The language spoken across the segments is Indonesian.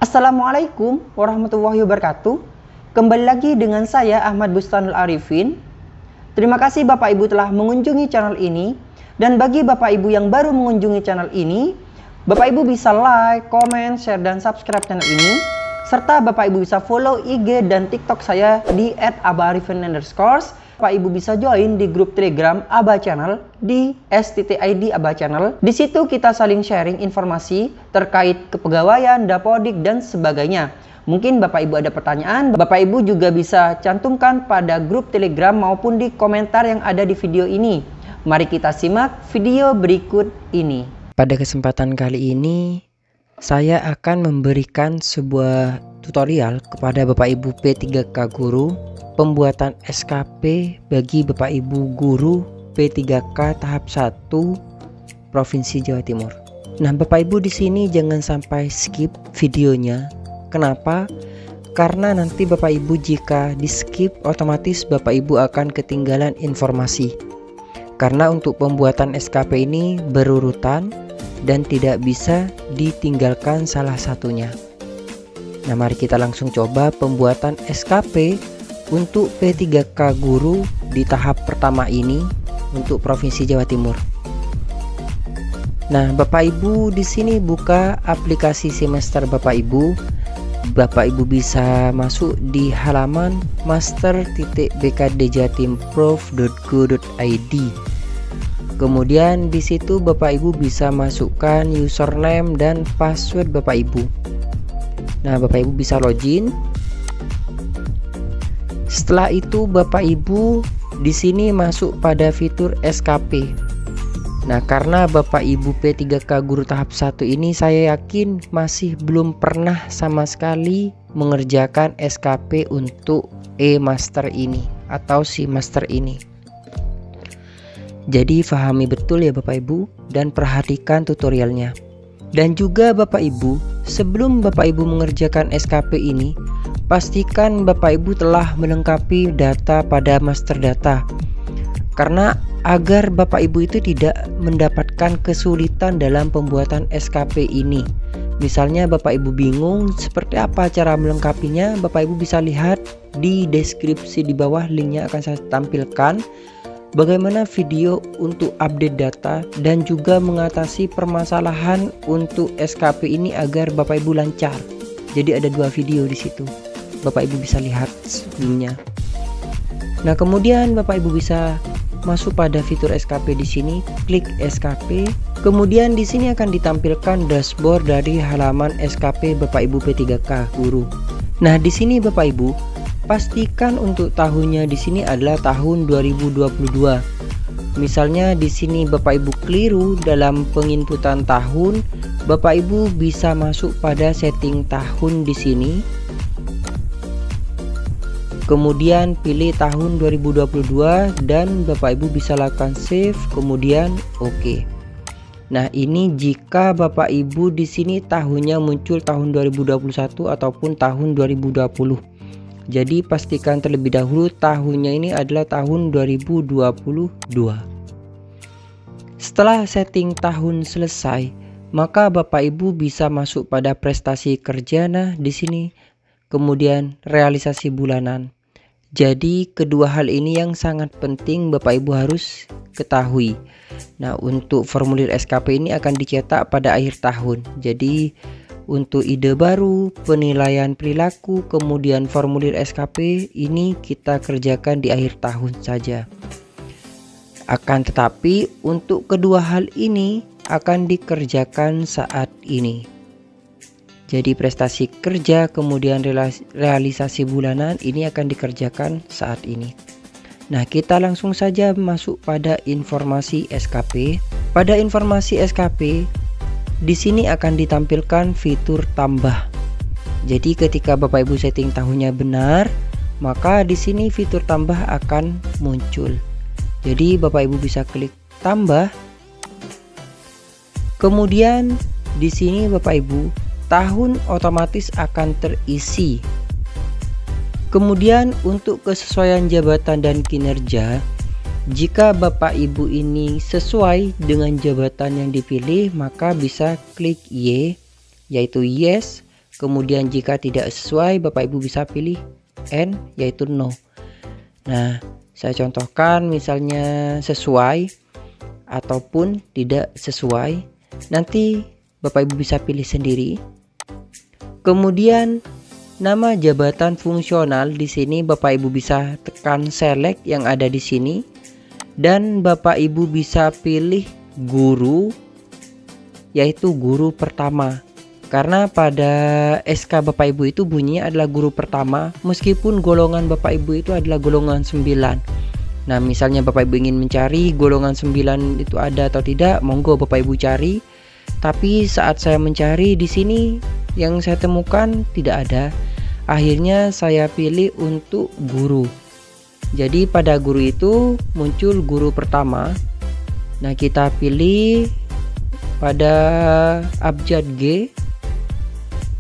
Assalamualaikum warahmatullahi wabarakatuh. Kembali lagi dengan saya Ahmad Bustanul Arifin. Terima kasih Bapak Ibu telah mengunjungi channel ini. Dan bagi Bapak Ibu yang baru mengunjungi channel ini, Bapak Ibu bisa like, comment, share, dan subscribe channel ini. Serta Bapak Ibu bisa follow IG dan TikTok saya di @abaarifin_. Bapak Ibu bisa join di grup Telegram Aba Channel di @id Aba Channel. Di situ kita saling sharing informasi terkait kepegawaian, dapodik, dan sebagainya. Mungkin Bapak Ibu ada pertanyaan, Bapak Ibu juga bisa cantumkan pada grup Telegram maupun di komentar yang ada di video ini. Mari kita simak video berikut ini. Pada kesempatan kali ini, saya akan memberikan sebuah tutorial kepada Bapak Ibu P3K Guru pembuatan SKP bagi Bapak Ibu Guru P3K tahap 1 Provinsi Jawa Timur. Nah, Bapak Ibu di sini jangan sampai skip videonya. Kenapa? Karena nanti Bapak Ibu jika di skip otomatis Bapak Ibu akan ketinggalan informasi. Karena untuk pembuatan SKP ini berurutan dan tidak bisa ditinggalkan salah satunya. Nah, mari kita langsung coba pembuatan SKP untuk P3K Guru di tahap pertama ini untuk Provinsi Jawa Timur. Nah, Bapak Ibu di sini buka aplikasi semester Bapak Ibu. Bapak Ibu bisa masuk di halaman master.bkdjatimprov.go.id. Kemudian di situ Bapak Ibu bisa masukkan username dan password Bapak Ibu. Nah, Bapak Ibu bisa login. Setelah itu Bapak Ibu di sini masuk pada fitur SKP. Nah, karena Bapak Ibu P3K Guru tahap 1 ini saya yakin masih belum pernah sama sekali mengerjakan SKP untuk e-master ini atau si master ini. Jadi pahami betul ya Bapak Ibu dan perhatikan tutorialnya. Dan juga Bapak Ibu, sebelum Bapak Ibu mengerjakan SKP ini, pastikan Bapak Ibu telah melengkapi data pada master data. Karena agar Bapak Ibu itu tidak mendapatkan kesulitan dalam pembuatan SKP ini. Misalnya Bapak Ibu bingung seperti apa cara melengkapinya, Bapak Ibu bisa lihat di deskripsi di bawah, linknya akan saya tampilkan. Bagaimana video untuk update data dan juga mengatasi permasalahan untuk SKP ini agar Bapak Ibu lancar. Jadi ada 2 video di situ. Bapak Ibu bisa lihat sebelumnya. Nah, kemudian Bapak Ibu bisa masuk pada fitur SKP di sini, klik SKP. Kemudian di sini akan ditampilkan dashboard dari halaman SKP Bapak Ibu P3K Guru. Nah, di sini Bapak Ibu pastikan untuk tahunnya di sini adalah tahun 2022. Misalnya di sini Bapak Ibu keliru dalam penginputan tahun, Bapak Ibu bisa masuk pada setting tahun di sini. Kemudian pilih tahun 2022 dan Bapak Ibu bisa lakukan save, kemudian oke. Nah, ini jika Bapak Ibu di sini tahunnya muncul tahun 2021 ataupun tahun 2020. Jadi pastikan terlebih dahulu tahunnya ini adalah tahun 2022. Setelah setting tahun selesai, maka Bapak Ibu bisa masuk pada prestasi kerja. Nah, di sini kemudian realisasi bulanan. Jadi kedua hal ini yang sangat penting Bapak Ibu harus ketahui. Nah, untuk formulir SKP ini akan dicetak pada akhir tahun. Jadi untuk ide baru, penilaian perilaku, kemudian formulir SKP ini kita kerjakan di akhir tahun saja. Akan tetapi untuk kedua hal ini akan dikerjakan saat ini. Jadi prestasi kerja kemudian realisasi bulanan ini akan dikerjakan saat ini. Nah, kita langsung saja masuk pada informasi SKP. Pada informasi SKP di sini akan ditampilkan fitur tambah. Jadi ketika Bapak Ibu setting tahunnya benar, maka di sini fitur tambah akan muncul. Jadi Bapak Ibu bisa klik tambah. Kemudian di sini Bapak Ibu tahun otomatis akan terisi. Kemudian untuk kesesuaian jabatan dan kinerja Jika Bapak Ibu ini sesuai dengan jabatan yang dipilih, maka bisa klik Y, yaitu yes. Kemudian jika tidak sesuai, Bapak Ibu bisa pilih N, yaitu no. Nah, saya contohkan misalnya sesuai ataupun tidak sesuai. Nanti Bapak Ibu bisa pilih sendiri. Kemudian nama jabatan fungsional di sini Bapak Ibu bisa tekan select yang ada di sini. Dan Bapak Ibu bisa pilih guru, yaitu guru pertama. Karena pada SK Bapak Ibu itu bunyinya adalah guru pertama, meskipun golongan Bapak Ibu itu adalah golongan 9. Nah, misalnya Bapak Ibu ingin mencari golongan 9 itu ada atau tidak, monggo Bapak Ibu cari. Tapi saat saya mencari di sini yang saya temukan tidak ada. Akhirnya saya pilih untuk guru. Jadi pada guru itu muncul guru pertama. Nah, kita pilih pada abjad G,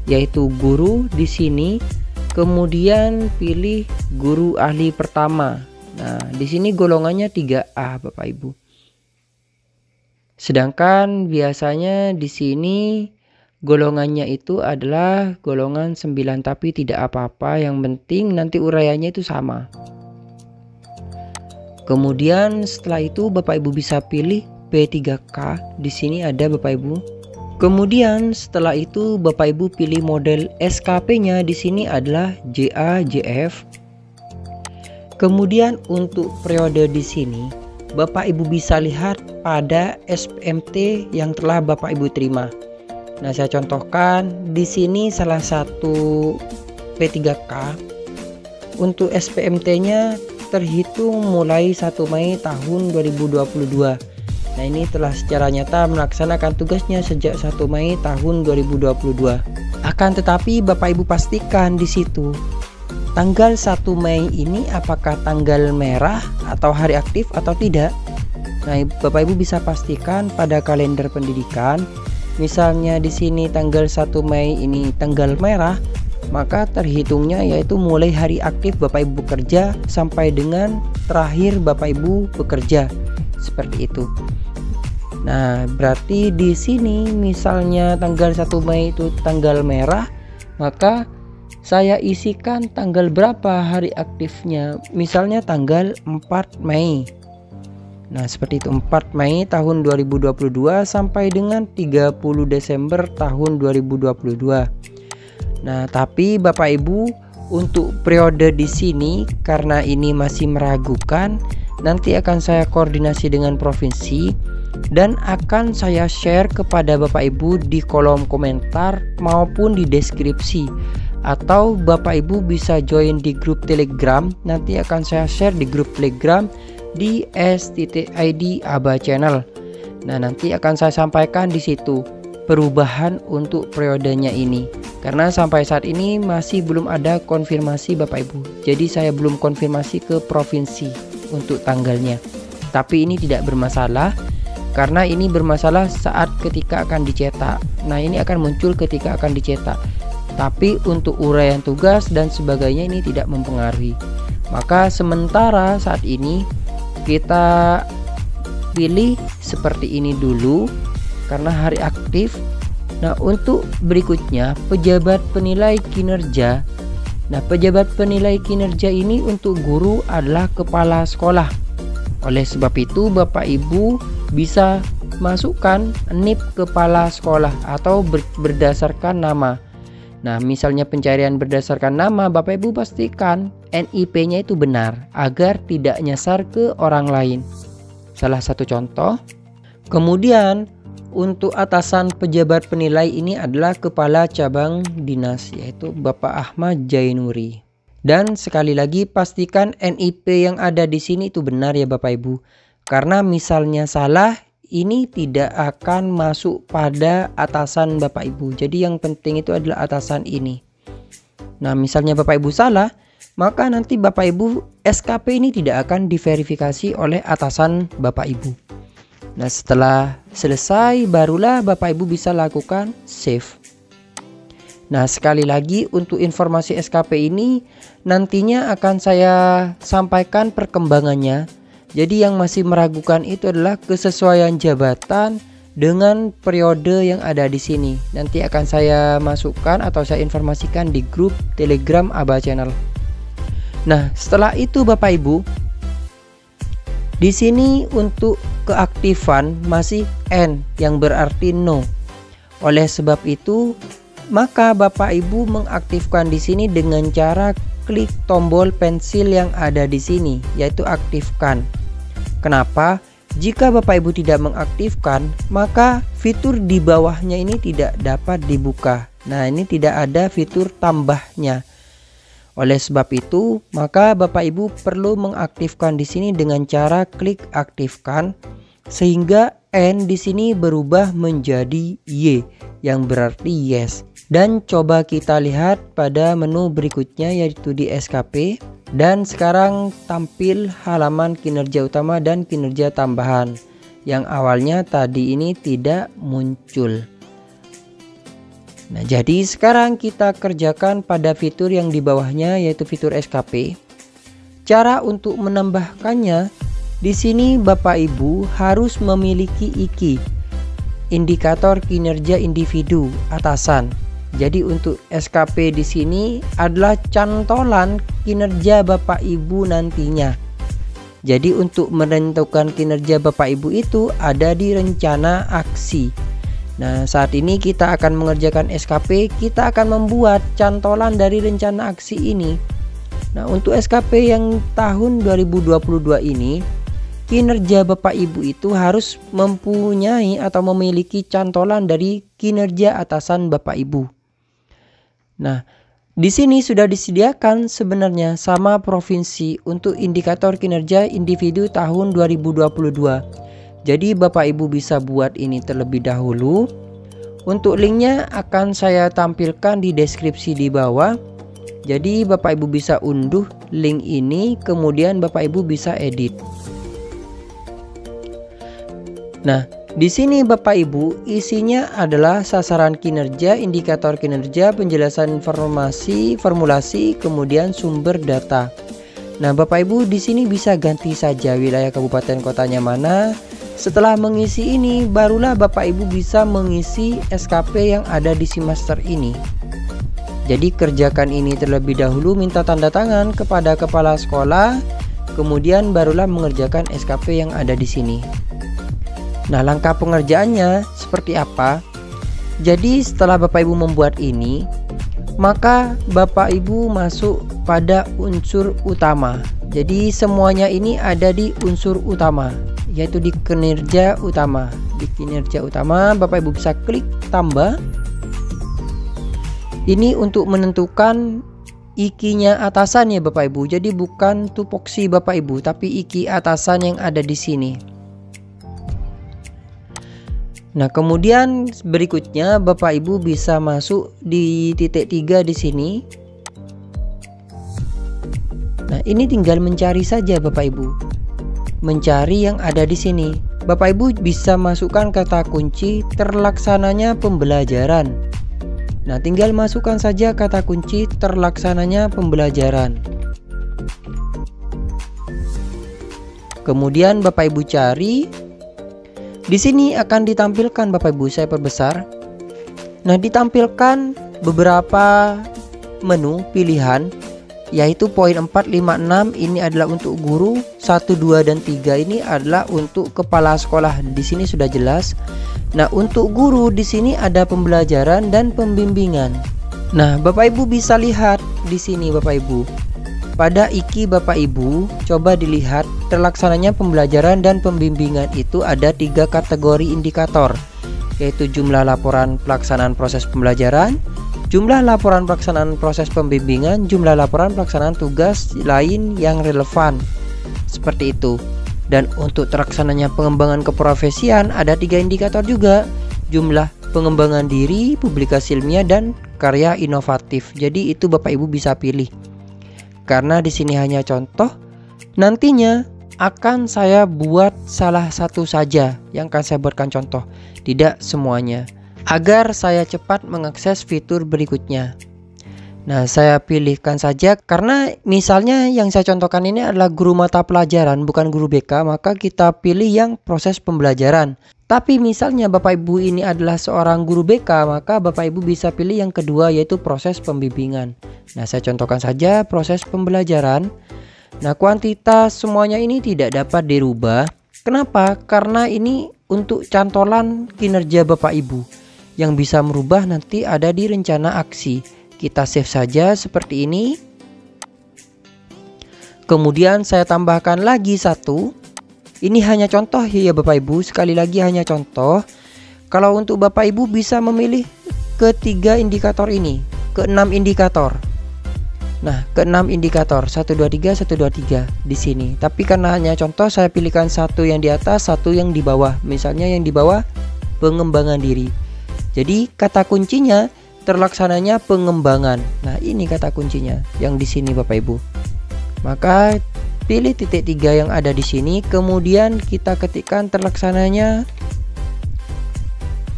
yaitu guru di sini. Kemudian pilih guru ahli pertama. Nah, di sini golongannya 3A Bapak Ibu. Sedangkan biasanya di sini golongannya itu adalah golongan 9, tapi tidak apa-apa, yang penting nanti uraiannya itu sama. Kemudian setelah itu Bapak Ibu bisa pilih P3K. Di sini ada Bapak Ibu. Kemudian setelah itu Bapak Ibu pilih model SKP-nya. Di sini adalah JA, JF. Kemudian untuk periode di sini Bapak Ibu bisa lihat pada SPMT yang telah Bapak Ibu terima. Nah, saya contohkan di sini salah satu P3K. Untuk SPMT-nya terhitung mulai 1 Mei tahun 2022. Nah, ini telah secara nyata melaksanakan tugasnya sejak 1 Mei tahun 2022. Akan tetapi Bapak Ibu pastikan di situ tanggal 1 Mei ini apakah tanggal merah atau hari aktif atau tidak. Nah, Bapak Ibu bisa pastikan pada kalender pendidikan. Misalnya di sini tanggal 1 Mei ini tanggal merah, maka terhitungnya yaitu mulai hari aktif Bapak Ibu bekerja sampai dengan terakhir Bapak Ibu bekerja. Seperti itu. Nah, berarti di sini misalnya tanggal 1 Mei itu tanggal merah, maka saya isikan tanggal berapa hari aktifnya. Misalnya tanggal 4 Mei. Nah, seperti itu, 4 Mei tahun 2022 sampai dengan 30 Desember tahun 2022. Nah, tapi Bapak Ibu untuk periode di sini karena ini masih meragukan, nanti akan saya koordinasi dengan provinsi dan akan saya share kepada Bapak Ibu di kolom komentar maupun di deskripsi, atau Bapak Ibu bisa join di grup Telegram. Nanti akan saya share di grup Telegram di s.id aba channel. Nah, nanti akan saya sampaikan di situ perubahan untuk periodenya ini, karena sampai saat ini masih belum ada konfirmasi Bapak Ibu. Jadi saya belum konfirmasi ke provinsi untuk tanggalnya. Tapi ini tidak bermasalah, karena ini bermasalah saat ketika akan dicetak. Nah, ini akan muncul ketika akan dicetak. Tapi untuk uraian tugas dan sebagainya ini tidak mempengaruhi. Maka sementara saat ini kita pilih seperti ini dulu karena hari aktif. Nah, untuk berikutnya pejabat penilai kinerja. Nah, pejabat penilai kinerja ini untuk guru adalah kepala sekolah. Oleh sebab itu Bapak Ibu bisa masukkan NIP kepala sekolah atau berdasarkan nama. Nah, misalnya pencarian berdasarkan nama, Bapak Ibu pastikan NIP-nya itu benar agar tidak nyasar ke orang lain. Salah satu contoh. Kemudian untuk atasan pejabat penilai ini adalah kepala cabang dinas, yaitu Bapak Ahmad Jainuri. Dan sekali lagi pastikan NIP yang ada di sini itu benar ya Bapak Ibu. Karena misalnya salah, ini tidak akan masuk pada atasan Bapak Ibu. Jadi yang penting itu adalah atasan ini. Nah, misalnya Bapak Ibu salah, maka nanti Bapak Ibu SKP ini tidak akan diverifikasi oleh atasan Bapak Ibu. Nah, setelah selesai barulah Bapak Ibu bisa lakukan save. Nah, sekali lagi untuk informasi SKP ini nantinya akan saya sampaikan perkembangannya. Jadi yang masih meragukan itu adalah kesesuaian jabatan dengan periode yang ada di sini. Nanti akan saya masukkan atau saya informasikan di grup Telegram Aba Channel. Nah, setelah itu Bapak Ibu, di sini untuk keaktifan masih N yang berarti no. Oleh sebab itu, maka Bapak Ibu mengaktifkan di sini dengan cara klik tombol pensil yang ada di sini, yaitu aktifkan. Kenapa? Jika Bapak Ibu tidak mengaktifkan, maka fitur di bawahnya ini tidak dapat dibuka. Nah, ini tidak ada fitur tambahnya. Oleh sebab itu, maka Bapak Ibu perlu mengaktifkan di sini dengan cara klik aktifkan, sehingga N di sini berubah menjadi Y yang berarti yes. Dan coba kita lihat pada menu berikutnya, yaitu di SKP. Dan sekarang tampil halaman kinerja utama dan kinerja tambahan yang awalnya tadi ini tidak muncul. Nah, jadi sekarang kita kerjakan pada fitur yang di bawahnya, yaitu fitur SKP. Cara untuk menambahkannya, di sini Bapak Ibu harus memiliki IKI, indikator kinerja individu atasan. Jadi untuk SKP di sini adalah cantolan kinerja Bapak Ibu nantinya. Jadi untuk menentukan kinerja Bapak Ibu itu ada di rencana aksi. Nah, saat ini kita akan mengerjakan SKP, kita akan membuat cantolan dari rencana aksi ini. Nah, untuk SKP yang tahun 2022 ini, kinerja Bapak Ibu itu harus mempunyai atau memiliki cantolan dari kinerja atasan Bapak Ibu. Nah, di sini sudah disediakan sebenarnya sama provinsi untuk indikator kinerja individu tahun 2022. Jadi Bapak Ibu bisa buat ini terlebih dahulu. Untuk linknya akan saya tampilkan di deskripsi di bawah. Jadi Bapak Ibu bisa unduh link ini, kemudian Bapak Ibu bisa edit. Nah, di sini Bapak Ibu isinya adalah sasaran kinerja, indikator kinerja, penjelasan informasi, formulasi, kemudian sumber data. Nah, Bapak Ibu di sini bisa ganti saja wilayah kabupaten kotanya mana. Setelah mengisi ini, barulah Bapak Ibu bisa mengisi SKP yang ada di Simaster ini. Jadi kerjakan ini terlebih dahulu, minta tanda tangan kepada kepala sekolah, kemudian barulah mengerjakan SKP yang ada di sini. Nah, langkah pengerjaannya seperti apa? Jadi setelah Bapak Ibu membuat ini, maka Bapak Ibu masuk pada unsur utama. Jadi semuanya ini ada di unsur utama, yaitu di kinerja utama. Di kinerja utama Bapak Ibu bisa klik tambah. Ini untuk menentukan IKI-nya atasan ya Bapak Ibu. Jadi bukan tupoksi Bapak Ibu, tapi IKI atasan yang ada di sini. Nah, kemudian berikutnya Bapak Ibu bisa masuk di titik 3 di sini. Nah, ini tinggal mencari saja Bapak Ibu. Mencari yang ada di sini. Bapak Ibu bisa masukkan kata kunci terlaksananya pembelajaran. Nah, tinggal masukkan saja kata kunci terlaksananya pembelajaran. Kemudian Bapak Ibu cari. Di sini akan ditampilkan Bapak Ibu, saya perbesar. Nah, ditampilkan beberapa menu pilihan, yaitu poin 4, 5, 6 ini adalah untuk guru, 1, 2 dan 3 ini adalah untuk kepala sekolah. Di sini sudah jelas. Nah, untuk guru di sini ada pembelajaran dan pembimbingan. Nah, Bapak Ibu bisa lihat di sini Bapak Ibu. Pada IKI Bapak Ibu, coba dilihat terlaksananya pembelajaran dan pembimbingan itu ada 3 kategori indikator, yaitu jumlah laporan pelaksanaan proses pembelajaran, jumlah laporan pelaksanaan proses pembimbingan, jumlah laporan pelaksanaan tugas lain yang relevan. Seperti itu. Dan untuk terlaksananya pengembangan keprofesian ada 3 indikator juga, jumlah pengembangan diri, publikasi ilmiah, dan karya inovatif. Jadi itu Bapak Ibu bisa pilih. Karena di sini hanya contoh, nantinya akan saya buat salah satu saja yang akan saya buatkan contoh, tidak semuanya, agar saya cepat mengakses fitur berikutnya. Nah, saya pilihkan saja karena misalnya yang saya contohkan ini adalah guru mata pelajaran, bukan guru BK, maka kita pilih yang proses pembelajaran. Tapi misalnya Bapak Ibu ini adalah seorang guru BK, maka Bapak Ibu bisa pilih yang kedua, yaitu proses pembimbingan. Nah, saya contohkan saja proses pembelajaran. Nah, kuantitas semuanya ini tidak dapat dirubah. Kenapa? Karena ini untuk cantolan kinerja Bapak Ibu. Yang bisa merubah nanti ada di rencana aksi. Kita save saja seperti ini. Kemudian saya tambahkan lagi satu. Ini hanya contoh ya Bapak Ibu. Sekali lagi hanya contoh. Kalau untuk Bapak Ibu bisa memilih ketiga indikator ini, ke-6 indikator. Nah, ke-6 indikator 1 2 3 1 2 3 di sini. Tapi karena hanya contoh, saya pilihkan satu yang di atas, satu yang di bawah. Misalnya yang di bawah pengembangan diri. Jadi kata kuncinya terlaksananya pengembangan. Nah, ini kata kuncinya yang di sini Bapak Ibu. Maka pilih titik 3 yang ada di sini, kemudian kita ketikkan terlaksananya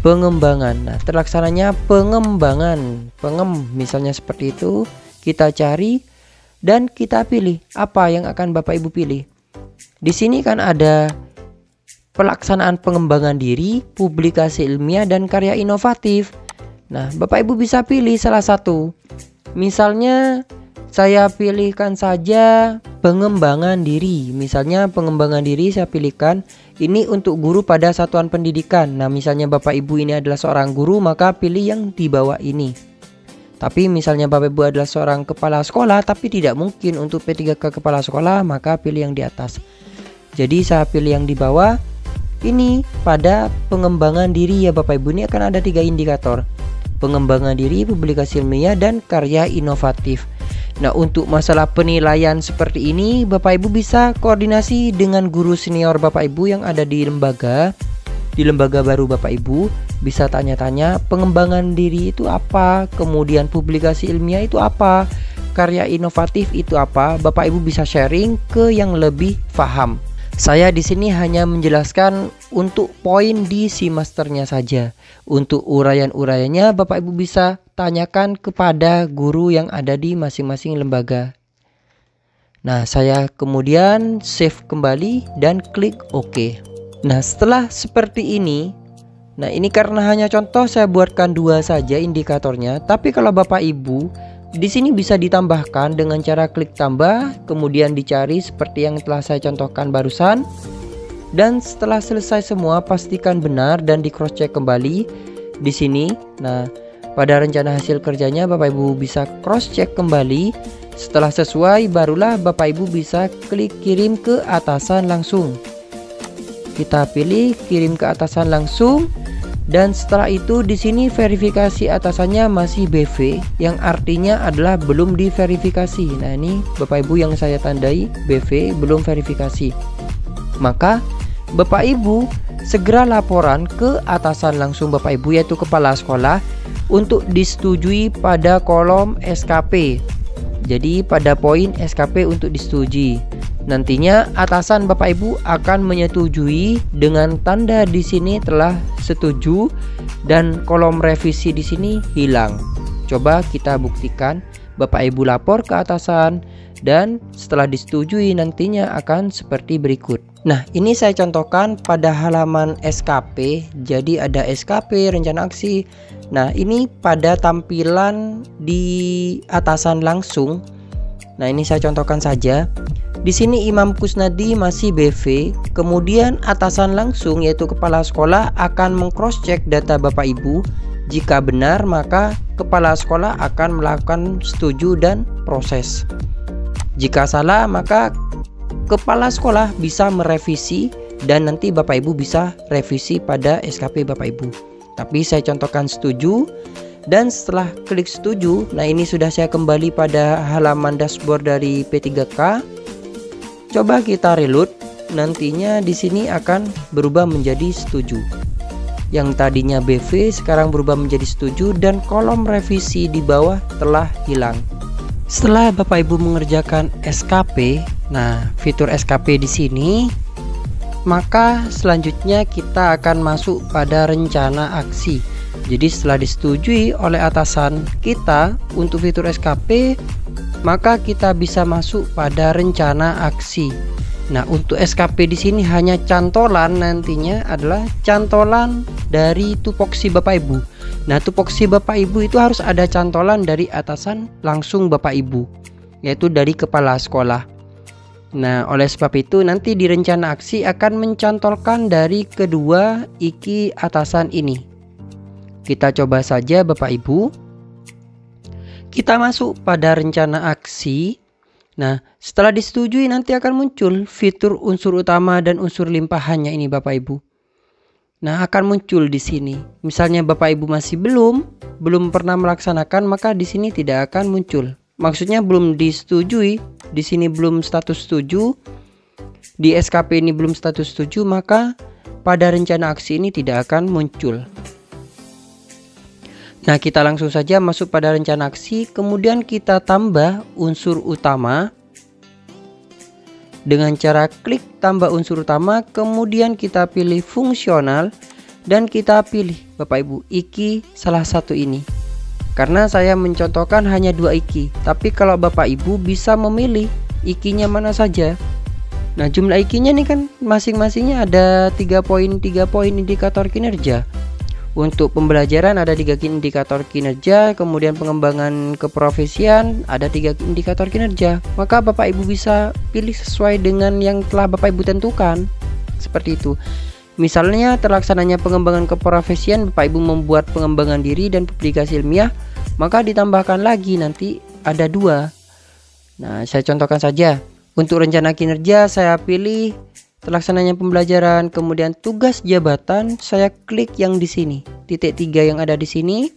pengembangan. Nah, terlaksananya pengembangan, misalnya seperti itu. Kita cari dan kita pilih apa yang akan Bapak Ibu pilih. Di sini kan ada pelaksanaan pengembangan diri, publikasi ilmiah, dan karya inovatif. Nah, Bapak Ibu bisa pilih salah satu. Misalnya saya pilihkan saja pengembangan diri. Misalnya pengembangan diri saya pilihkan ini untuk guru pada satuan pendidikan. Nah, misalnya Bapak Ibu ini adalah seorang guru, maka pilih yang di bawah ini. Tapi misalnya Bapak Ibu adalah seorang kepala sekolah tapi tidak mungkin untuk P3K kepala sekolah, maka pilih yang di atas. Jadi saya pilih yang di bawah. Ini pada pengembangan diri ya Bapak Ibu. Ini akan ada 3 indikator. Pengembangan diri, publikasi ilmiah, dan karya inovatif. Nah, untuk masalah penilaian seperti ini Bapak Ibu bisa koordinasi dengan guru senior Bapak Ibu yang ada di lembaga. Di lembaga baru Bapak Ibu bisa tanya-tanya pengembangan diri itu apa, kemudian publikasi ilmiah itu apa, karya inovatif itu apa. Bapak Ibu bisa sharing ke yang lebih paham. Saya di sini hanya menjelaskan untuk poin di Seamasternya saja. Untuk uraian-uraiannya Bapak Ibu bisa tanyakan kepada guru yang ada di masing-masing lembaga. Nah, saya kemudian save kembali dan klik OK. Nah, setelah seperti ini, nah ini karena hanya contoh saya buatkan 2 saja indikatornya. Tapi kalau Bapak Ibu di sini bisa ditambahkan dengan cara klik tambah, kemudian dicari seperti yang telah saya contohkan barusan. Dan setelah selesai semua, pastikan benar dan di cross check kembali di sini. Nah, pada rencana hasil kerjanya Bapak Ibu bisa cross check kembali. Setelah sesuai, barulah Bapak Ibu bisa klik kirim ke atasan langsung. Kita pilih kirim ke atasan langsung. Dan setelah itu di sini verifikasi atasannya masih BV, yang artinya adalah belum diverifikasi. Nah, ini Bapak Ibu yang saya tandai BV belum verifikasi. Maka Bapak Ibu segera laporan ke atasan langsung Bapak Ibu, yaitu kepala sekolah, untuk disetujui pada kolom SKP. Jadi pada poin SKP untuk disetujui. Nantinya atasan Bapak Ibu akan menyetujui dengan tanda di sini telah setuju dan kolom revisi di sini hilang. Coba kita buktikan. Bapak Ibu lapor ke atasan dan setelah disetujui nantinya akan seperti berikut. Nah, ini saya contohkan pada halaman SKP. Jadi ada SKP, rencana aksi. Nah, ini pada tampilan di atasan langsung. Nah, ini saya contohkan saja. Di sini Imam Kusnadi masih BV, kemudian atasan langsung yaitu kepala sekolah akan meng-cross check data Bapak Ibu. Jika benar, maka kepala sekolah akan melakukan setuju dan proses. Jika salah, maka kepala sekolah bisa merevisi dan nanti Bapak Ibu bisa revisi pada SKP Bapak Ibu. Tapi saya contohkan setuju. Dan setelah klik setuju, nah ini sudah saya kembali pada halaman dashboard dari P3K. Coba kita reload, nantinya di sini akan berubah menjadi setuju. Yang tadinya BV sekarang berubah menjadi setuju dan kolom revisi di bawah telah hilang. Setelah Bapak Ibu mengerjakan SKP, nah fitur SKP di sini, maka selanjutnya kita akan masuk pada rencana aksi. Jadi setelah disetujui oleh atasan kita untuk fitur SKP, maka kita bisa masuk pada rencana aksi. Nah, untuk SKP di sini hanya cantolan, nantinya adalah cantolan dari tupoksi Bapak Ibu. Nah, tupoksi Bapak Ibu itu harus ada cantolan dari atasan langsung Bapak Ibu, yaitu dari kepala sekolah. Nah, oleh sebab itu nanti di rencana aksi akan mencantolkan dari kedua iki atasan ini. Kita coba saja Bapak Ibu. Kita masuk pada rencana aksi. Nah, setelah disetujui nanti akan muncul fitur unsur utama dan unsur limpahannya ini Bapak Ibu. Nah, akan muncul di sini. Misalnya Bapak Ibu masih belum pernah melaksanakan, maka di sini tidak akan muncul. Maksudnya belum disetujui, di sini belum status setuju, di SKP ini belum status setuju, maka pada rencana aksi ini tidak akan muncul. Nah, kita langsung saja masuk pada rencana aksi, kemudian kita tambah unsur utama dengan cara klik tambah unsur utama, kemudian kita pilih fungsional dan kita pilih Bapak Ibu iki salah satu ini. Karena saya mencontohkan hanya 2 iki, tapi kalau Bapak Ibu bisa memilih ikinya mana saja. Nah, jumlah ikinya nih kan masing-masingnya ada 3 poin indikator kinerja. Untuk pembelajaran ada 3 indikator kinerja, kemudian pengembangan keprofesian ada 3 indikator kinerja. Maka Bapak Ibu bisa pilih sesuai dengan yang telah Bapak Ibu tentukan. Seperti itu. Misalnya terlaksananya pengembangan keprofesian, Bapak Ibu membuat pengembangan diri dan publikasi ilmiah, maka ditambahkan lagi nanti ada 2. Nah, saya contohkan saja. Untuk rencana kinerja saya pilih terlaksananya pembelajaran, kemudian tugas jabatan saya klik yang di sini, titik 3 yang ada di sini.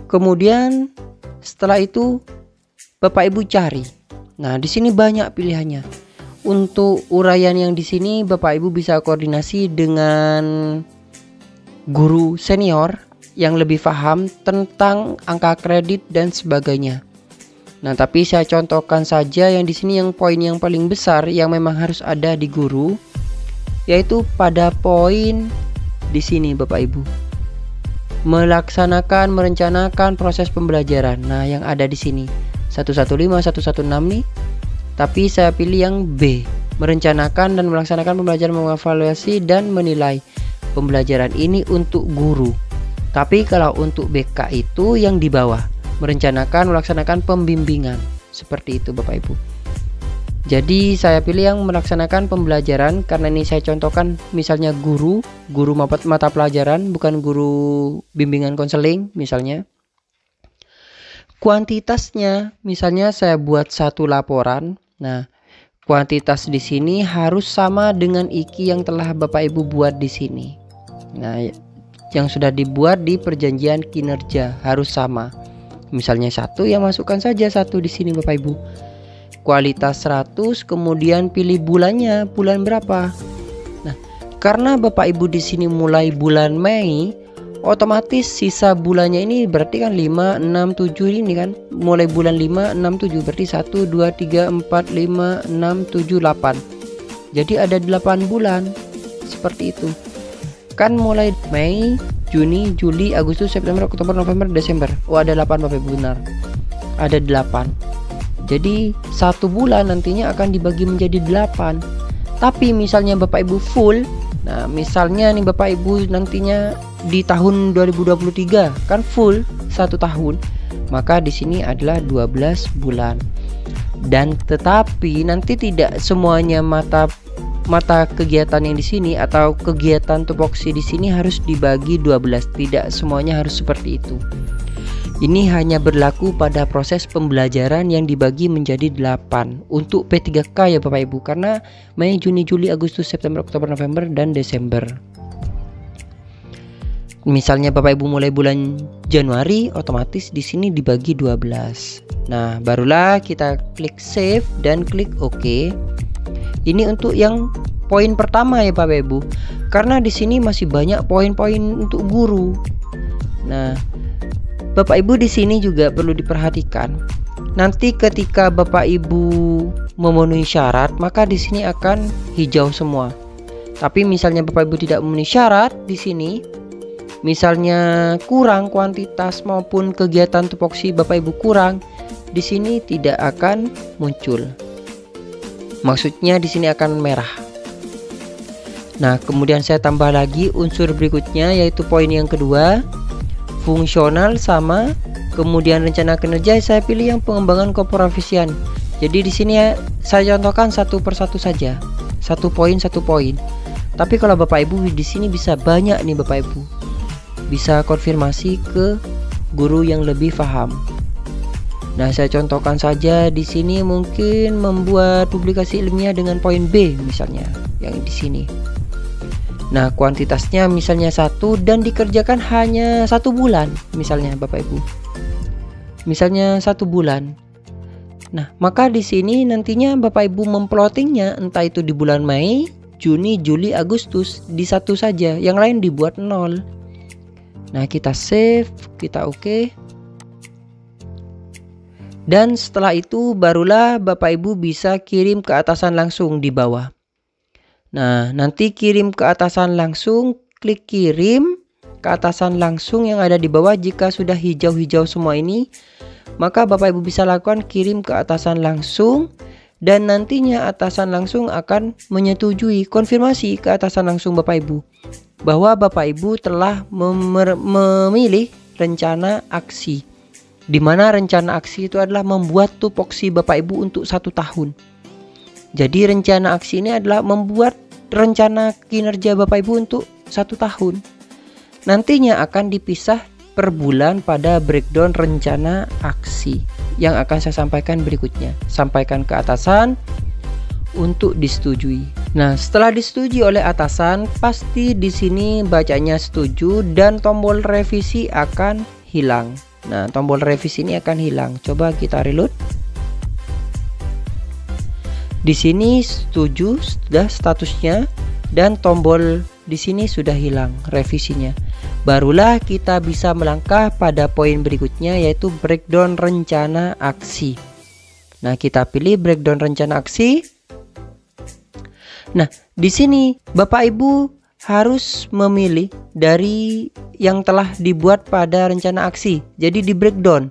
Kemudian setelah itu Bapak Ibu cari. Nah, di sini banyak pilihannya. Untuk uraian yang di sini Bapak Ibu bisa koordinasi dengan guru senior yang lebih paham tentang angka kredit dan sebagainya. Nah, tapi saya contohkan saja yang di sini yang poin yang paling besar yang memang harus ada di guru, yaitu pada poin di sini Bapak Ibu. Merencanakan proses pembelajaran. Nah, yang ada di sini 115, 116 nih. Tapi saya pilih yang B, merencanakan dan melaksanakan pembelajaran, mengevaluasi dan menilai pembelajaran ini untuk guru. Tapi kalau untuk BK itu yang di bawah, merencanakan, melaksanakan pembimbingan. Seperti itu Bapak Ibu. Jadi saya pilih yang melaksanakan pembelajaran karena ini saya contohkan misalnya guru mata pelajaran, bukan guru bimbingan konseling misalnya. Kuantitasnya misalnya saya buat 1 laporan. Nah, kuantitas di sini harus sama dengan iki yang telah Bapak Ibu buat di sini. Nah, yang sudah dibuat di perjanjian kinerja harus sama. Misalnya 1, ya masukkan saja 1 di sini Bapak Ibu. Kualitas 100, kemudian pilih bulannya, bulan berapa. Nah, karena Bapak Ibu di sini mulai bulan Mei, otomatis sisa bulannya ini berarti kan 5, 6, 7 ini kan. Mulai bulan 5, 6, 7 berarti 1, 2, 3, 4, 5, 6, 7, 8. Jadi ada 8 bulan. Seperti itu. Kan mulai Mei, Juni, Juli, Agustus, September, Oktober, November, Desember. Oh, ada 8 Bapak Ibu, benar. Ada 8. Jadi 1 bulan nantinya akan dibagi menjadi 8. Tapi misalnya Bapak Ibu full. Nah, misalnya nih Bapak Ibu nantinya di tahun 2023 kan full 1 tahun. Maka di sini adalah 12 bulan. Dan tetapi nanti tidak semuanya mata kegiatan yang di sini atau kegiatan tupoksi di sini harus dibagi 12. Tidak semuanya harus seperti itu. Ini hanya berlaku pada proses pembelajaran yang dibagi menjadi 8 untuk P3K ya Bapak Ibu, karena Mei, Juni, Juli, Agustus, September, Oktober, November dan Desember. Misalnya Bapak Ibu mulai bulan Januari, otomatis di sini dibagi 12. Nah, barulah kita klik save dan klik OK. Ini untuk yang poin pertama ya Bapak Ibu. Karena di sini masih banyak poin-poin untuk guru. Nah, Bapak Ibu di sini juga perlu diperhatikan. Nanti ketika Bapak Ibu memenuhi syarat, maka di sini akan hijau semua. Tapi misalnya Bapak Ibu tidak memenuhi syarat di sini, misalnya kurang kuantitas maupun kegiatan tupoksi Bapak Ibu kurang, di sini tidak akan muncul. Maksudnya di sini akan merah. Nah, kemudian saya tambah lagi unsur berikutnya, yaitu poin yang kedua, fungsional sama, kemudian rencana kinerja saya pilih yang pengembangan koprofisian. Jadi di sini ya, saya contohkan satu persatu saja, satu poin. Tapi kalau Bapak Ibu di sini bisa banyak nih Bapak Ibu, bisa konfirmasi ke guru yang lebih paham. Nah, saya contohkan saja di sini mungkin membuat publikasi ilmiah dengan poin B misalnya, yang di sini. Nah, kuantitasnya misalnya 1 dan dikerjakan hanya 1 bulan misalnya Bapak Ibu. Misalnya 1 bulan. Nah, maka di sini nantinya Bapak Ibu memplottingnya entah itu di bulan Mei, Juni, Juli, Agustus, di 1 saja, yang lain dibuat 0. Nah, kita save, kita oke. Dan setelah itu barulah Bapak Ibu bisa kirim ke atasan langsung di bawah. Nah, nanti kirim ke atasan langsung, klik kirim ke atasan langsung yang ada di bawah. Jika sudah hijau-hijau semua ini, maka Bapak Ibu bisa lakukan kirim ke atasan langsung, dan nantinya atasan langsung akan menyetujui, konfirmasi ke atasan langsung Bapak Ibu bahwa Bapak Ibu telah memilih rencana aksi, di mana rencana aksi itu adalah membuat tupoksi Bapak Ibu untuk 1 tahun. Jadi rencana aksi ini adalah membuat rencana kinerja Bapak Ibu untuk 1 tahun. Nantinya akan dipisah per bulan pada breakdown rencana aksi yang akan saya sampaikan berikutnya. Sampaikan ke atasan untuk disetujui. Nah, setelah disetujui oleh atasan, pasti di sini bacanya setuju dan tombol revisi akan hilang. Nah, tombol revisi ini akan hilang. Coba kita reload. Di sini setuju sudah statusnya dan tombol di sini sudah hilang revisinya. Barulah kita bisa melangkah pada poin berikutnya, yaitu breakdown rencana aksi. Nah, kita pilih breakdown rencana aksi. Nah, di sini Bapak Ibu harus memilih dari yang telah dibuat pada rencana aksi. Jadi di breakdown.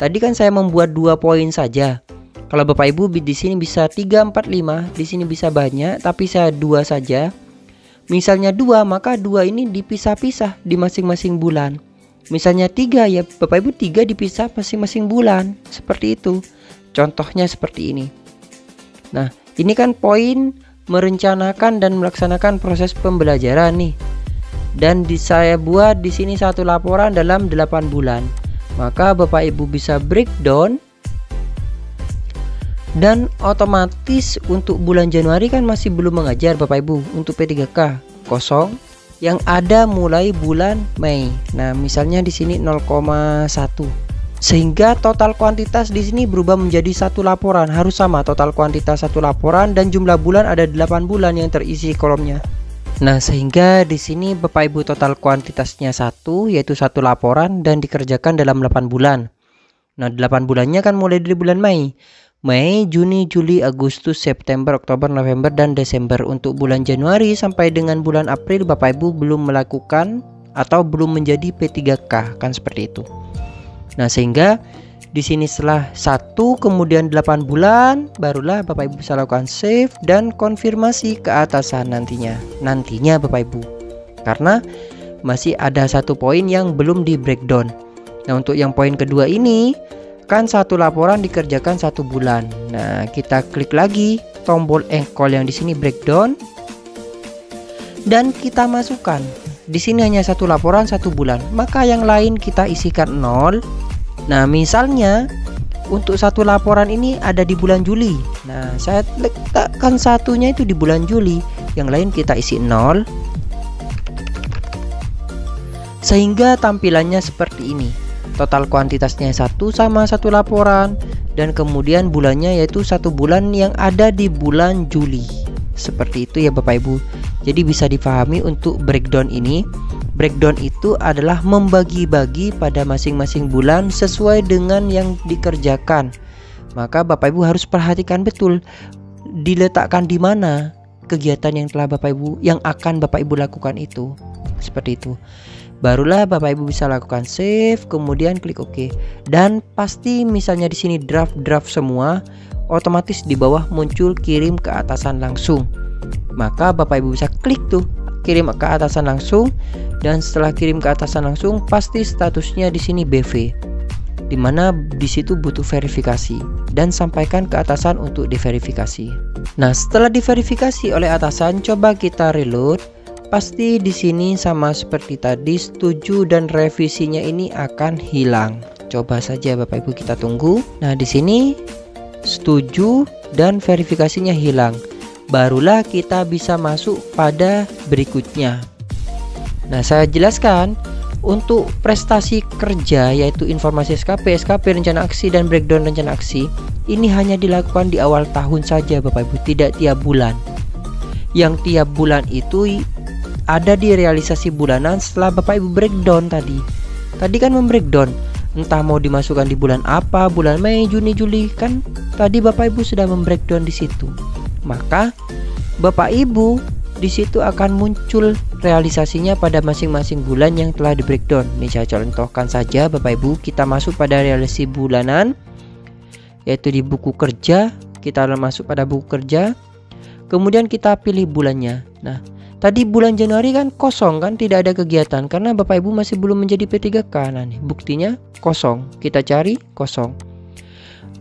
Tadi kan saya membuat 2 poin saja. Kalau Bapak Ibu di sini bisa 3, 4, 5, di sini bisa banyak, tapi saya 2 saja. Misalnya 2, maka 2 ini dipisah-pisah di masing-masing bulan. Misalnya 3, ya Bapak Ibu 3 dipisah masing-masing bulan. Seperti itu. Contohnya seperti ini. Nah, ini kan poin merencanakan dan melaksanakan proses pembelajaran nih. Dan saya buat di sini 1 laporan dalam 8 bulan. Maka Bapak Ibu bisa breakdown. Dan otomatis untuk bulan Januari kan masih belum mengajar Bapak Ibu. Untuk P3K kosong yang ada mulai bulan Mei. Nah, misalnya di sini 0,1. Sehingga total kuantitas di sini berubah menjadi 1 laporan. Harus sama total kuantitas 1 laporan dan jumlah bulan ada 8 bulan yang terisi kolomnya. Nah, sehingga di sini Bapak Ibu total kuantitasnya 1, yaitu 1 laporan dan dikerjakan dalam 8 bulan. Nah, 8 bulannya kan mulai dari bulan Mei. Mei, Juni, Juli, Agustus, September, Oktober, November, dan Desember. Untuk bulan Januari sampai dengan bulan April Bapak Ibu belum melakukan atau belum menjadi P3K, kan seperti itu. Nah, sehingga di sini setelah 1 kemudian 8 bulan barulah Bapak Ibu bisa lakukan save dan konfirmasi ke atasan nantinya Bapak Ibu. Karena masih ada 1 poin yang belum di breakdown. Nah, untuk yang poin kedua ini kan 1 laporan dikerjakan 1 bulan. Nah, kita klik lagi tombol engkol yang di sini breakdown dan kita masukkan. Di sini hanya 1 laporan 1 bulan, maka yang lain kita isikan 0. Nah, misalnya untuk 1 laporan ini ada di bulan Juli. Nah, saya letakkan satunya itu di bulan Juli, yang lain kita isi 0. Sehingga tampilannya seperti ini. Total kuantitasnya 1 sama 1 laporan, dan kemudian bulannya yaitu 1 bulan yang ada di bulan Juli. Seperti itu ya Bapak Ibu. Jadi bisa dipahami untuk breakdown ini. Breakdown itu adalah membagi-bagi pada masing-masing bulan sesuai dengan yang dikerjakan. Maka Bapak Ibu harus perhatikan betul diletakkan di mana kegiatan yang telah Bapak Ibu yang akan Bapak Ibu lakukan itu. Seperti itu. Barulah Bapak Ibu bisa lakukan save, kemudian klik OK. Dan pasti misalnya di sini draft semua, otomatis di bawah muncul kirim ke atasan langsung. Maka Bapak Ibu bisa klik tuh kirim ke atasan langsung, dan setelah kirim ke atasan langsung pasti statusnya di sini BV. Dimana di situ butuh verifikasi dan sampaikan ke atasan untuk diverifikasi. Nah, setelah diverifikasi oleh atasan, coba kita reload. Pasti di sini sama seperti tadi, setuju dan revisinya ini akan hilang. Coba saja Bapak Ibu kita tunggu. Nah, di sini setuju dan verifikasinya hilang. Barulah kita bisa masuk pada berikutnya. Nah, saya jelaskan untuk prestasi kerja yaitu informasi SKP, rencana aksi dan breakdown rencana aksi. Ini hanya dilakukan di awal tahun saja Bapak Ibu, tidak tiap bulan. Yang tiap bulan itu ada di realisasi bulanan setelah Bapak Ibu breakdown tadi. Tadi kan membreakdown, entah mau dimasukkan di bulan apa, bulan Mei, Juni, Juli, kan tadi Bapak Ibu sudah membreakdown di situ. Maka Bapak Ibu di situ akan muncul realisasinya pada masing-masing bulan yang telah di breakdown. Ini saya contohkan saja Bapak Ibu, kita masuk pada realisasi bulanan yaitu di buku kerja. Kita masuk pada buku kerja, kemudian kita pilih bulannya. Nah, tadi bulan Januari kan kosong kan, tidak ada kegiatan karena Bapak Ibu masih belum menjadi P3K. Nah, nih buktinya kosong. Kita cari kosong.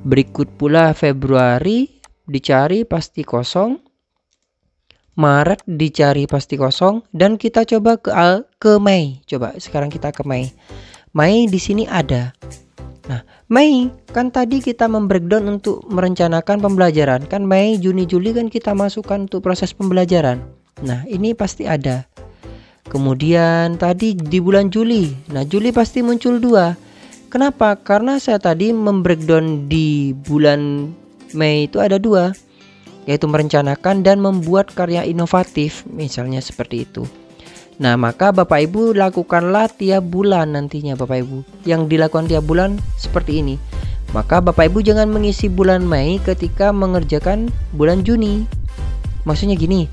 Berikut pula Februari dicari pasti kosong. Maret dicari pasti kosong, dan kita coba ke Mei. Coba sekarang kita ke Mei. Mei di sini ada. Nah, Mei kan tadi kita membreakdown untuk merencanakan pembelajaran. Kan Mei, Juni, Juli kan kita masukkan untuk proses pembelajaran. Nah, ini pasti ada. Kemudian tadi di bulan Juli. Nah, Juli pasti muncul 2. Kenapa? Karena saya tadi membreakdown di bulan Mei itu ada 2, yaitu merencanakan dan membuat karya inovatif, misalnya seperti itu. Nah, maka Bapak Ibu lakukanlah tiap bulan nantinya Bapak Ibu. Yang dilakukan tiap bulan seperti ini. Maka Bapak Ibu jangan mengisi bulan Mei ketika mengerjakan bulan Juni. Maksudnya gini,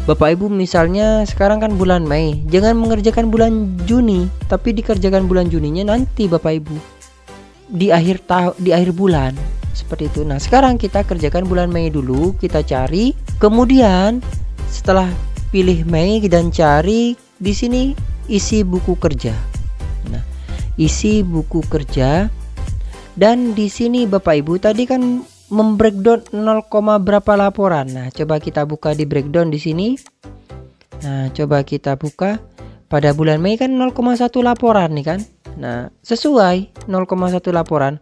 Bapak Ibu misalnya sekarang kan bulan Mei, jangan mengerjakan bulan Juni, tapi dikerjakan bulan Juninya nanti Bapak Ibu di akhir bulan, seperti itu. Nah, sekarang kita kerjakan bulan Mei dulu, kita cari, kemudian setelah pilih Mei dan cari di sini isi buku kerja. Nah, isi buku kerja, dan di sini Bapak Ibu tadi kan membreakdown 0, berapa laporan. Nah, coba kita buka di breakdown di sini. Nah, coba kita buka pada bulan Mei kan 0,1 laporan nih kan. Nah, sesuai 0,1 laporan.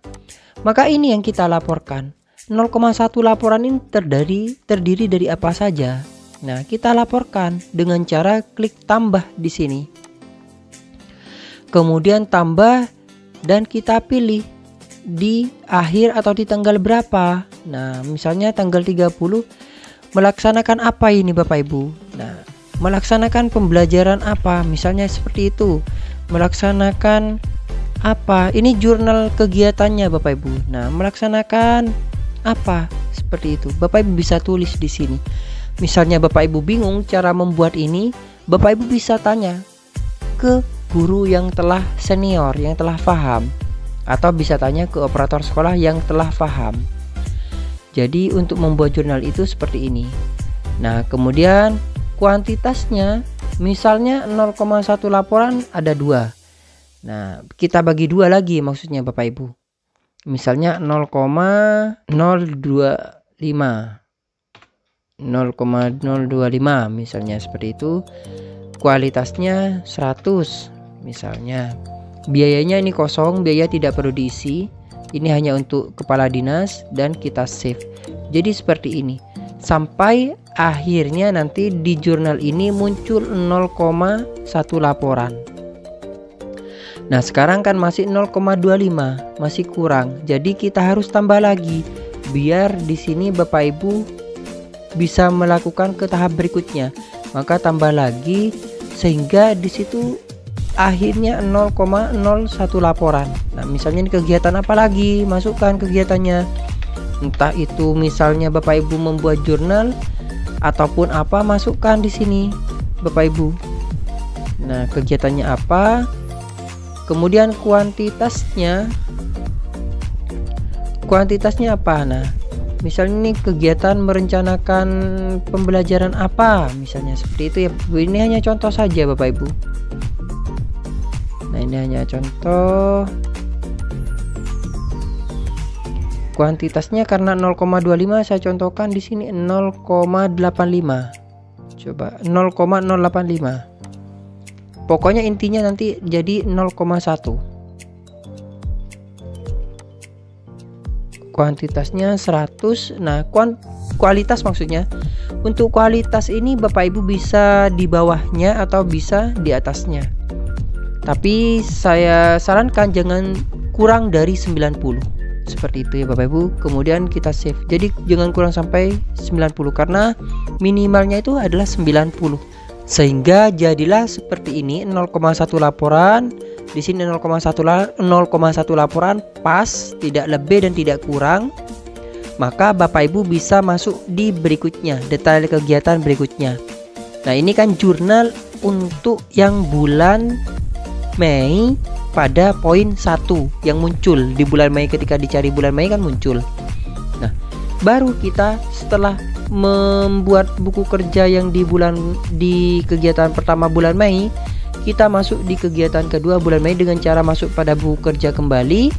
Maka ini yang kita laporkan. 0,1 laporan ini terdiri dari apa saja. Nah, kita laporkan dengan cara klik tambah di sini. Kemudian tambah dan kita pilih di akhir atau di tanggal berapa. Nah, misalnya tanggal 30 melaksanakan apa ini Bapak Ibu? Nah, melaksanakan pembelajaran apa? Misalnya seperti itu. Melaksanakan apa? Ini jurnal kegiatannya Bapak Ibu. Nah, melaksanakan apa? Seperti itu. Bapak Ibu bisa tulis di sini. Misalnya Bapak Ibu bingung cara membuat ini, Bapak Ibu bisa tanya ke guru yang telah senior, yang telah paham, atau bisa tanya ke operator sekolah yang telah paham. Jadi untuk membuat jurnal itu seperti ini. Nah, kemudian kuantitasnya misalnya 0,1 laporan ada 2. Nah, kita bagi 2 lagi maksudnya Bapak Ibu. Misalnya 0,025 misalnya seperti itu. Kualitasnya 100 misalnya. Biayanya ini kosong, biaya tidak perlu diisi. Ini hanya untuk kepala dinas dan kita save. Jadi seperti ini. Sampai akhirnya nanti di jurnal ini muncul 0,1 laporan. Nah, sekarang kan masih 0,25, masih kurang. Jadi kita harus tambah lagi biar di sini Bapak Ibu bisa melakukan ke tahap berikutnya. Maka tambah lagi sehingga di situ akhirnya 0,01 laporan. Nah, misalnya ini kegiatan apa lagi? Masukkan kegiatannya. Entah itu misalnya Bapak Ibu membuat jurnal ataupun apa, masukkan di sini Bapak Ibu. Nah, kegiatannya apa? Kemudian kuantitasnya apa? Nah, misalnya ini kegiatan merencanakan pembelajaran apa, misalnya seperti itu ya. Ini hanya contoh saja Bapak Ibu. Nah, ini hanya contoh. Kuantitasnya karena 0,25 saya contohkan di sini 0,85. Coba 0,085. Pokoknya intinya nanti jadi 0,1. Kuantitasnya 100. Nah, kualitas maksudnya. Untuk kualitas ini Bapak Ibu bisa di bawahnya atau bisa di atasnya. Tapi saya sarankan jangan kurang dari 90. Seperti itu ya Bapak Ibu. Kemudian kita save. Jadi jangan kurang sampai 90 karena minimalnya itu adalah 90. Sehingga jadilah seperti ini 0,1 laporan. Di sini 0,1 laporan pas, tidak lebih dan tidak kurang. Maka Bapak Ibu bisa masuk di berikutnya, detail kegiatan berikutnya. Nah, ini kan jurnal untuk yang bulan Mei pada poin 1 yang muncul di bulan Mei. Ketika dicari bulan Mei kan muncul. Nah, baru kita setelah membuat buku kerja yang di kegiatan pertama bulan Mei, kita masuk di kegiatan kedua bulan Mei dengan cara masuk pada buku kerja kembali.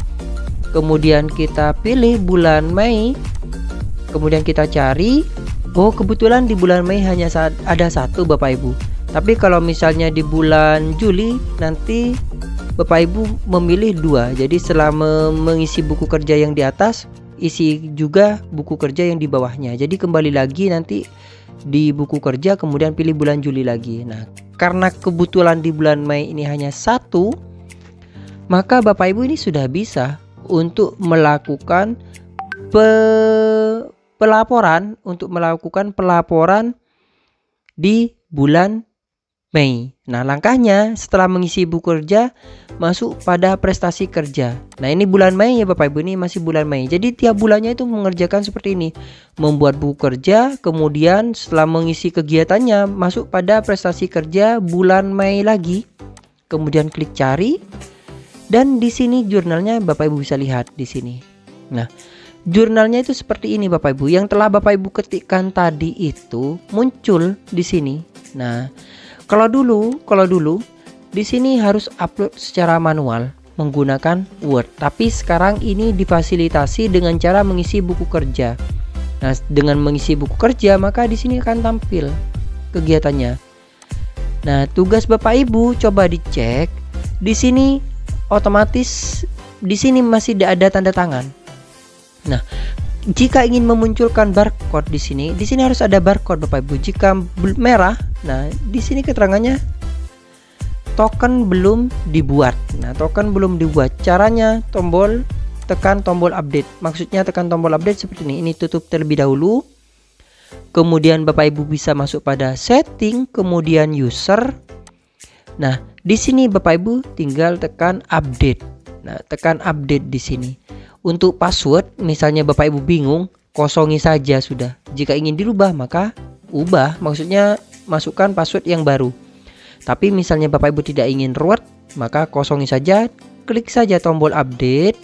Kemudian kita pilih bulan Mei. Kemudian kita cari. Oh, kebetulan di bulan Mei hanya ada satu Bapak Ibu. Tapi kalau misalnya di bulan Juli nanti Bapak Ibu memilih 2. Jadi selama mengisi buku kerja yang di atas, isi juga buku kerja yang di bawahnya. Jadi kembali lagi nanti di buku kerja, kemudian pilih bulan Juli lagi. Nah, karena kebetulan di bulan Mei ini hanya 1, maka Bapak Ibu ini sudah bisa untuk melakukan pelaporan di bulan Mei. Nah, langkahnya setelah mengisi buku kerja, masuk pada prestasi kerja. Nah, ini bulan Mei ya Bapak Ibu, ini masih bulan Mei. Jadi tiap bulannya itu mengerjakan seperti ini. Membuat buku kerja, kemudian setelah mengisi kegiatannya, masuk pada prestasi kerja bulan Mei lagi. Kemudian klik cari. Dan di sini jurnalnya Bapak Ibu bisa lihat di sini. Nah, jurnalnya itu seperti ini Bapak Ibu. Yang telah Bapak Ibu ketikkan tadi itu muncul di sini. Nah, kalau dulu di sini harus upload secara manual menggunakan Word. Tapi sekarang ini difasilitasi dengan cara mengisi buku kerja. Nah, dengan mengisi buku kerja maka di sini akan tampil kegiatannya. Nah, tugas Bapak Ibu coba dicek. Di sini otomatis di sini masih ada tanda tangan. Nah, jika ingin memunculkan barcode di sini harus ada barcode Bapak Ibu. Jika merah, nah di sini keterangannya token belum dibuat. Nah, token belum dibuat. Caranya tekan tombol update. Maksudnya tekan tombol update seperti ini. Ini tutup terlebih dahulu. Kemudian Bapak Ibu bisa masuk pada setting, kemudian user. Nah, di sini Bapak Ibu tinggal tekan update. Nah, tekan update di sini. Untuk password, misalnya Bapak Ibu bingung, kosongi saja sudah. Jika ingin dirubah, maka ubah. Maksudnya masukkan password yang baru. Tapi misalnya Bapak Ibu tidak ingin ruwet, maka kosongi saja. Klik saja tombol update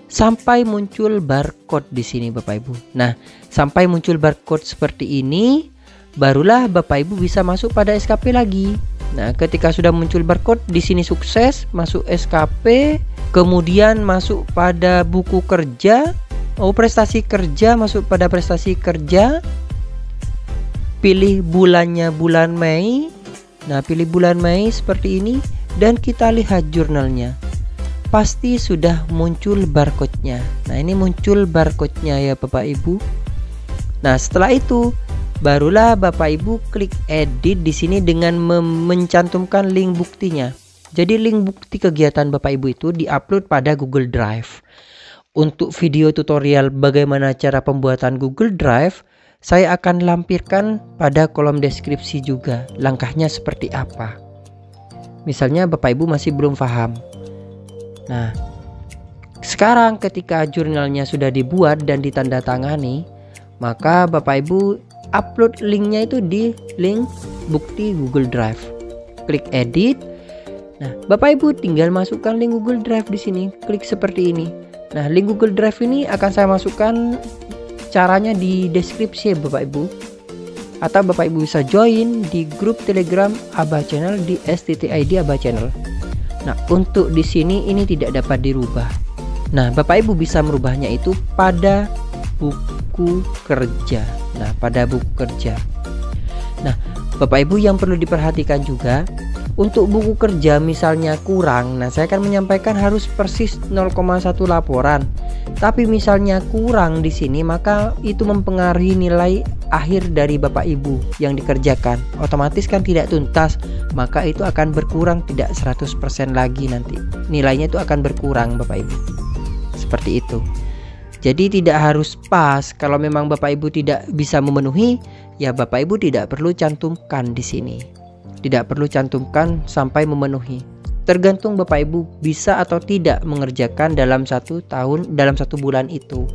sampai muncul barcode di sini Bapak Ibu. Nah, sampai muncul barcode seperti ini, barulah Bapak Ibu bisa masuk pada SKP lagi. Nah, ketika sudah muncul barcode di sini sukses, masuk SKP, kemudian masuk pada buku kerja, prestasi kerja, masuk pada prestasi kerja. Pilih bulannya bulan Mei. Nah, pilih bulan Mei seperti ini dan kita lihat jurnalnya. Pasti sudah muncul barcode-nya. Nah, ini muncul barcode-nya ya Bapak Ibu. Nah, setelah itu barulah Bapak Ibu klik edit di sini dengan mencantumkan link buktinya. Jadi link bukti kegiatan Bapak Ibu itu diupload pada Google Drive. Untuk video tutorial bagaimana cara pembuatan Google Drive, saya akan lampirkan pada kolom deskripsi juga. Langkahnya seperti apa. Misalnya Bapak Ibu masih belum paham. Nah, sekarang ketika jurnalnya sudah dibuat dan ditandatangani, maka Bapak Ibu upload linknya itu di link bukti Google Drive. Klik edit. Nah, Bapak Ibu tinggal masukkan link Google Drive di sini, klik seperti ini. Nah, link Google Drive ini akan saya masukkan caranya di deskripsi ya Bapak Ibu. Atau Bapak Ibu bisa join di grup Telegram Abah Channel di @id Abah Channel. Nah, untuk di sini ini tidak dapat dirubah. Nah, Bapak Ibu bisa merubahnya itu pada buku kerja. Nah, pada buku kerja. Nah, Bapak Ibu yang perlu diperhatikan juga, untuk buku kerja misalnya kurang, nah saya akan menyampaikan harus persis 0,1 laporan. Tapi misalnya kurang di sini, maka itu mempengaruhi nilai akhir dari Bapak Ibu yang dikerjakan. Otomatis kan tidak tuntas, maka itu akan berkurang, tidak 100% lagi nanti. Nilainya itu akan berkurang Bapak Ibu. Seperti itu. Jadi tidak harus pas. Kalau memang Bapak Ibu tidak bisa memenuhi, ya Bapak Ibu tidak perlu cantumkan di sini. Tidak perlu cantumkan sampai memenuhi. Tergantung Bapak Ibu bisa atau tidak mengerjakan dalam 1 tahun, dalam 1 bulan itu.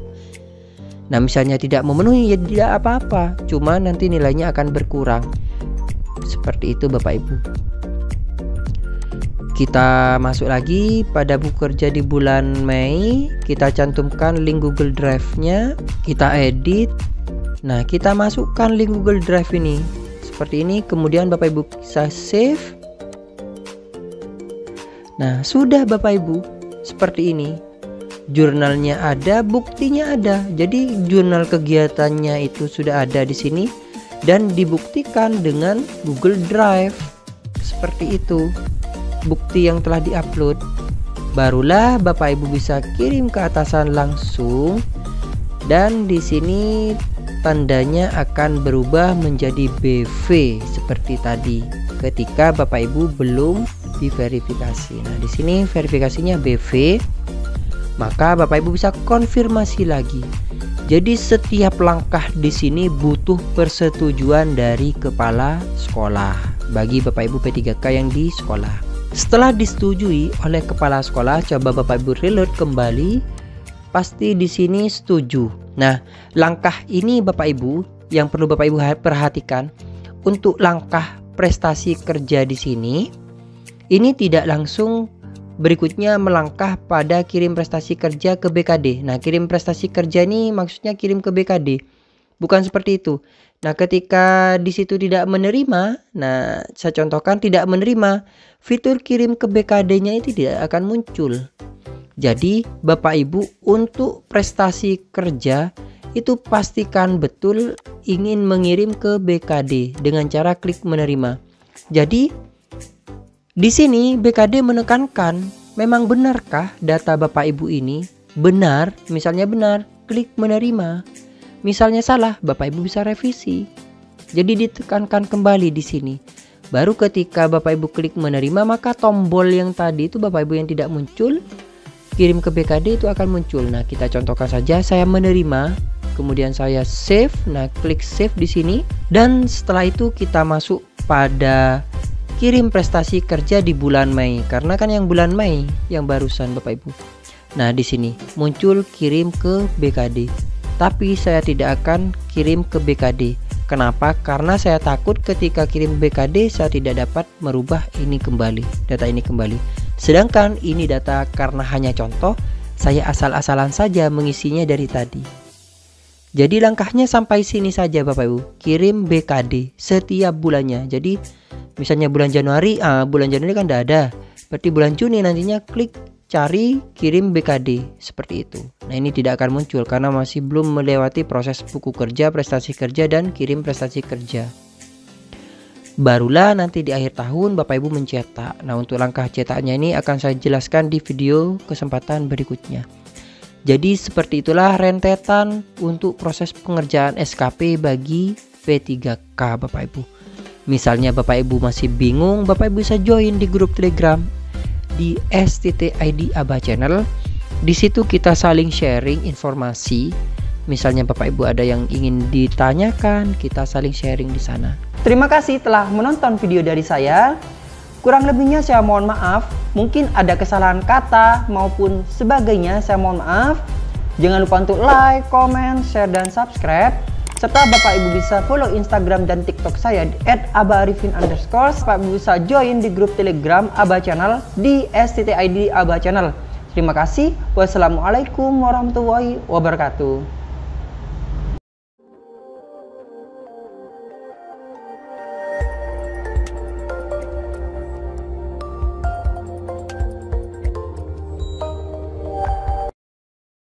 Nah, misalnya tidak memenuhi, ya tidak apa-apa, cuma nanti nilainya akan berkurang. Seperti itu Bapak Ibu. Kita masuk lagi pada buku kerja di bulan Mei. Kita cantumkan link Google Drive-nya, kita edit. Nah, kita masukkan link Google Drive ini seperti ini, kemudian Bapak Ibu bisa save. Nah, sudah Bapak Ibu seperti ini. Jurnalnya ada, buktinya ada. Jadi jurnal kegiatannya itu sudah ada di sini dan dibuktikan dengan Google Drive. Seperti itu. Bukti yang telah diupload. Barulah Bapak Ibu bisa kirim ke atasan langsung, dan di sini tandanya akan berubah menjadi BV seperti tadi ketika Bapak Ibu belum diverifikasi. Nah, di sini verifikasinya BV, maka Bapak Ibu bisa konfirmasi lagi. Jadi setiap langkah di sini butuh persetujuan dari kepala sekolah bagi Bapak Ibu P3K yang di sekolah. Setelah disetujui oleh kepala sekolah, coba Bapak Ibu reload kembali, pasti di sini setuju. Nah, langkah ini Bapak Ibu yang perlu Bapak Ibu perhatikan. Untuk langkah prestasi kerja di sini, ini tidak langsung berikutnya melangkah pada kirim prestasi kerja ke BKD. Nah, kirim prestasi kerja ini maksudnya kirim ke BKD, bukan seperti itu. Nah, ketika di situ tidak menerima, nah saya contohkan tidak menerima, fitur kirim ke BKD-nya itu tidak akan muncul. Jadi Bapak Ibu untuk prestasi kerja itu pastikan betul ingin mengirim ke BKD dengan cara klik menerima. Jadi di sini BKD menekankan, memang benarkah data Bapak Ibu ini benar? Misalnya benar, klik menerima. Misalnya salah, Bapak Ibu bisa revisi. Jadi ditekankan kembali di sini. Baru ketika Bapak Ibu klik menerima, maka tombol yang tadi itu Bapak Ibu yang tidak muncul, kirim ke BKD itu akan muncul. Nah, kita contohkan saja, saya menerima, kemudian saya save. Nah, klik save di sini, dan setelah itu kita masuk pada kirim prestasi kerja di bulan Mei, karena kan yang bulan Mei yang barusan Bapak Ibu. Nah, di sini muncul kirim ke BKD, tapi saya tidak akan kirim ke BKD. Kenapa? Karena saya takut ketika kirim BKD saya tidak dapat merubah ini kembali, data ini kembali. Sedangkan ini data karena hanya contoh, saya asal-asalan saja mengisinya dari tadi. Jadi langkahnya sampai sini saja Bapak Ibu. Kirim BKD setiap bulannya. Jadi misalnya bulan Januari kan tidak ada. Berarti bulan Juni nantinya klik cari kirim BKD seperti itu. Nah, ini tidak akan muncul karena masih belum melewati proses buku kerja, prestasi kerja, dan kirim prestasi kerja. Barulah nanti di akhir tahun Bapak Ibu mencetak. Nah, untuk langkah cetaknya ini akan saya jelaskan di video kesempatan berikutnya. Jadi seperti itulah rentetan untuk proses pengerjaan SKP bagi P3K Bapak Ibu. Misalnya Bapak Ibu masih bingung, Bapak Ibu bisa join di grup Telegram di @id Abah Channel. Di situ kita saling sharing informasi. Misalnya Bapak Ibu ada yang ingin ditanyakan, kita saling sharing di sana. Terima kasih telah menonton video dari saya. Kurang lebihnya saya mohon maaf. Mungkin ada kesalahan kata maupun sebagainya, saya mohon maaf. Jangan lupa untuk like, comment, share, dan subscribe. Serta Bapak Ibu bisa follow Instagram dan TikTok saya di @abaarifin_. Bapak Ibu bisa join di grup Telegram Aba Channel di @id Aba Channel. Terima kasih. Wassalamualaikum warahmatullahi wabarakatuh.